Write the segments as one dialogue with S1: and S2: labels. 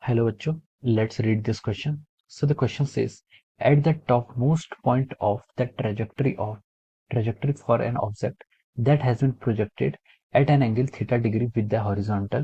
S1: Hello, bachcho. Let's read this question. So the question says, at the topmost point of the trajectory for an object that has been projected at an angle theta degree with the horizontal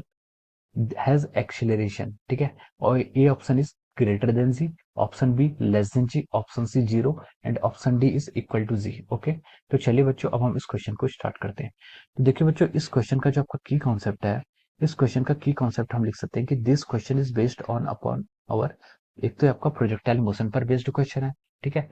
S1: has acceleration. ठीक है, और A option is greater than g, option B less than g, option C zero and option D is equal to g. Okay, तो चलिए बच्चों अब हम इस question को स्टार्ट करते हैं। तो देखिए बच्चों, इस क्वेश्चन का जो आपका की कॉन्सेप्ट है, इस क्वेश्चन का की कॉन्सेप्ट हम लिख सकते हैं कि this question is based on upon our, एक तो आपका प्रोजेक्टाइल मोशन पर बेस्ड क्वेश्चन है, ठीक है,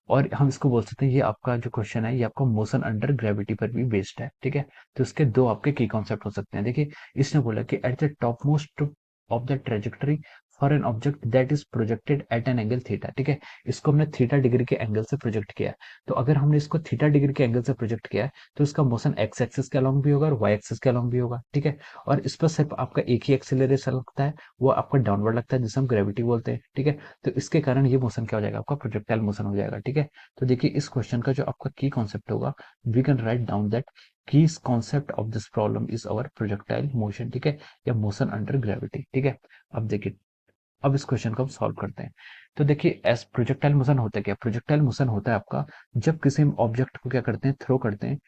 S1: और हम इसको बोल सकते हैं ये आपका जो क्वेश्चन है ये आपका मोशन अंडर ग्रेविटी पर भी बेस्ड है, ठीक है। तो इसके दो आपके की कॉन्सेप्ट हो सकते हैं। देखिए, इसने बोला कि at the top most of the trajectory for an object that is projected at an angle theta, ठीक है, इसको हमने थीटा डिग्री के एंगल से प्रोजेक्ट किया है। तो अगर हमने इसको थीटा डिग्री के एंगल से प्रोजेक्ट किया है तो इसका मोशन एक्स एक्सिस के अलोंग भी होगा और वाई एक्सिस के अलोंग भी होगा, ठीक है। और इस पर सिर्फ आपका एक ही एक्सेलरेशन लगता है, वो आपका डाउनवर्ड लगता है, जिसे हम ग्रेविटी बोलते हैं, ठीक है। तो इसके कारण ये मोशन क्या हो जाएगा, आपका प्रोजेक्टाइल मोशन हो जाएगा, ठीक है। तो देखिए, इस क्वेश्चन का जो आपका की कॉन्सेप्ट होगा, we can write down that key concept of this problem is our projectile motion, ठीक है, या मोशन अंडर ग्रेविटी, ठीक है। अब देखिए, अब इस क्वेश्चन को हम सॉल्व करते हैं। तो देखिए, एस प्रोजेक्टाइल मोशन होता है क्या, प्रोजेक्टाइल मोशन होता है आपका जब किसी ऑब्जेक्ट को क्या करते हैं, थ्रो करते हैं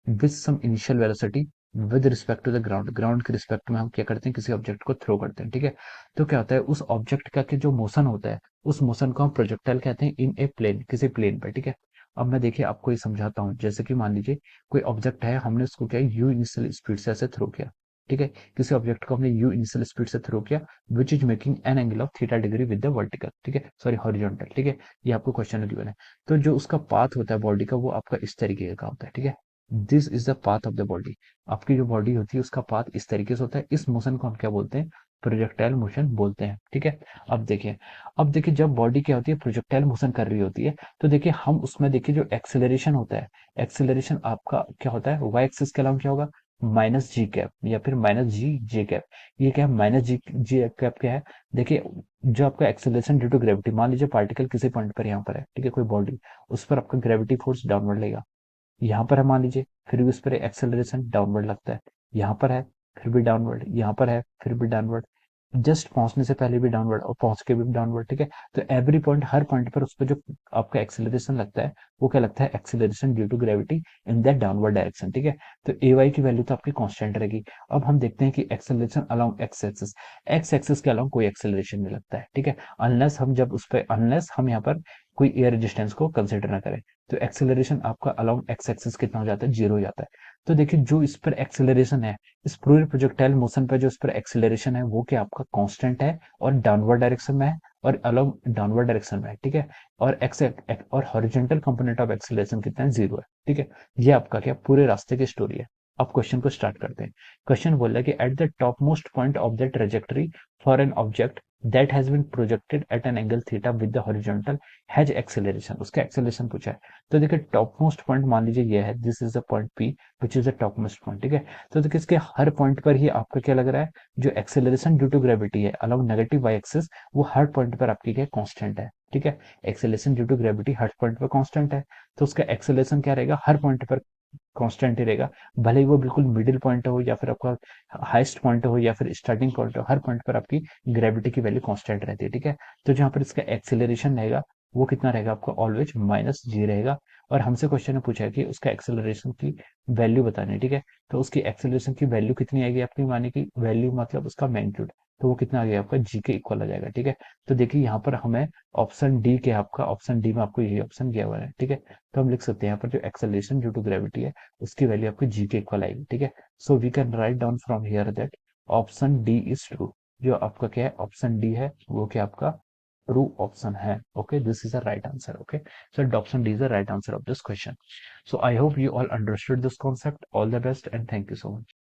S1: with some initial velocity with respect to the ground, ground के रिस्पेक्ट में हम क्या करते हैं, किसी ऑब्जेक्ट को थ्रो करते हैं, ठीक है। तो क्या होता है, उस ऑब्जेक्ट का के जो मोशन होता है, उस मोशन को हम प्रोजेक्टाइल कहते हैं इन ए प्लेन, किसी प्लेन पर, ठीक है। अब मैं देखिए आपको ये समझाता हूँ। जैसे कि मान लीजिए कोई ऑब्जेक्ट है, हमने उसको क्या यू इनिशियल स्पीड से ऐसे थ्रो किया, ठीक है, किसी ऑब्जेक्ट को हमने यू इनिशियल स्पीड से थ्रो किया which is making an angle of theta degree with the vertical, ठीक है, सॉरी हॉरिजॉन्टल, ठीक है। ये आपको क्वेश्चन में गिवन है। तो जो उसका पाथ होता है बॉडी का, वो आपका इस तरीके का होता है, ठीक है। This is the path of the body. आपकी जो बॉडी होती है उसका पाथ इस तरीके से होता है। इस मोशन को हम क्या बोलते हैं, प्रोजेक्टाइल मोशन बोलते हैं, ठीक है। अब देखिए जब बॉडी क्या होती है, प्रोजेक्टाइल मोशन कर रही होती है, तो देखिए हम उसमें देखिए जो एक्सेलरेशन होता है, एक्सेलरेशन आपका क्या होता है, वाई एक्सिस के अलावा क्या होगा, माइनस जी कैप या फिर माइनस जी जे कैप। ये क्या है, माइनस जी जी कैप क्या है, देखिए जो आपका एक्सेलरेशन ड्यू टू ग्रेविटी, मान लीजिए पार्टिकल किसी पॉइंट पर यहाँ पर है, ठीक है, कोई बॉडी, उस पर आपका ग्रेविटी फोर्स डाउनवर्ड लेगा। यहाँ पर है मान लीजिए, फिर भी उस पर एक्सेलरेशन डाउनवर्ड लगता है। यहाँ पर है, फिर भी डाउनवर्ड, यहाँ पर है, फिर भी डाउनवर्ड, जस्ट पहुंचने से पहले भी डाउनवर्ड और पहुंच के भी डाउनवर्ड, ठीक है। तो एवरी पॉइंट, हर पॉइंट पर उस पर जो आपका एक्सेलरेशन लगता है, वो क्या लगता है, acceleration due to gravity in that downward direction, ठीक है। तो ए वाई की वैल्यू तो आपकी कांस्टेंट रहेगी। अब हम देखते हैं कि एक्सेलरेशन अलोंग एक्स एक्सिस के अलोंग कोई एक्सेलरेशन नहीं लगता है, ठीक है, अनलेस हम यहाँ पर कोई एयर रेजिस्टेंस को कंसिडर ना करें। तो एक्सेलरेशन आपका अलोंग एक्स एक्सिस कितना हो जाता है, जीरो हो जाता है। तो देखिए जो इस पर एक्सेलरेशन है, इस पूरे प्रोजेक्टाइल मोशन पर जो इस पर एक्सेलरेशन है, वो क्या आपका कांस्टेंट है और डाउनवर्ड डायरेक्शन में है और अलोंग डाउनवर्ड डायरेक्शन में है, ठीक है। और और हॉरिजॉन्टल कंपोनेंट ऑफ एक्सेलरेशन कितना है, जीरो है, ठीक है। ये आपका क्या पूरे रास्ते की स्टोरी है। अब क्वेश्चन को स्टार्ट करते हैं। क्वेश्चन बोल रहा है कि at the top most point of the trajectory for an object that has been projected at an angle theta with the horizontal has acceleration, उसका एक्सेलरेशन पूछा है। तो देखिए टॉप मोस्ट पॉइंट मान लीजिए ये है, this is the point P which is the top most point, ठीक है। तो देखिए इसके हर पॉइंट पर ही आपका क्या लग रहा है, जो एक्सेलरेशन ड्यू टू ग्रेविटी है अलोंग नेगेटिव वाई एक्सिस, वो हर पॉइंट पर आपकी क्या कांस्टेंट है, ठीक है। एक्सेलरेशन ड्यू टू ग्रेविटी हर पॉइंट पर कांस्टेंट है, तो उसका एक्सेलरेशन क्या रहेगा, हर पॉइंट पर कांस्टेंट ही रहेगा। भले ही वो बिल्कुल मिडिल पॉइंट हो या फिर आपका हाईएस्ट पॉइंट हो या फिर स्टार्टिंग पॉइंट हो, हर पॉइंट पर आपकी ग्रेविटी की वैल्यू कांस्टेंट रहती है, ठीक है। तो जहां पर इसका एक्सेलरेशन रहेगा, वो कितना रहेगा आपका, ऑलवेज माइनस जी रहेगा। और हमसे क्वेश्चन में पूछा है कि उसका एक्सेलरेशन की वैल्यू बतानी है, ठीक है। तो उसकी एक्सेलरेशन की वैल्यू कितनी आएगी आपकी, माने की वैल्यू मतलब उसका मैग्नीट्यूड, तो वो कितना आ गया आपका, जी के इक्वल आ जाएगा, ठीक है। तो देखिए यहाँ पर हमें ऑप्शन डी के, आपका ऑप्शन डी में आपको यही ऑप्शन दिया हुआ है, ठीक है। तो हम लिख सकते हैं यहाँ पर जो एक्सेलरेशन ड्यू टू ग्रेविटी है, उसकी वैल्यू आपकी जी के इक्वल आएगी, ठीक है। So we can write down from here that option D is true. जो आपका क्या है, ऑप्शन डी है, वो क्या आपका ट्रू ऑप्शन है। Okay, this is the right answer. Okay, so option D is the right answer of this question. So I hope you all understood this concept. All the best and thank you so much.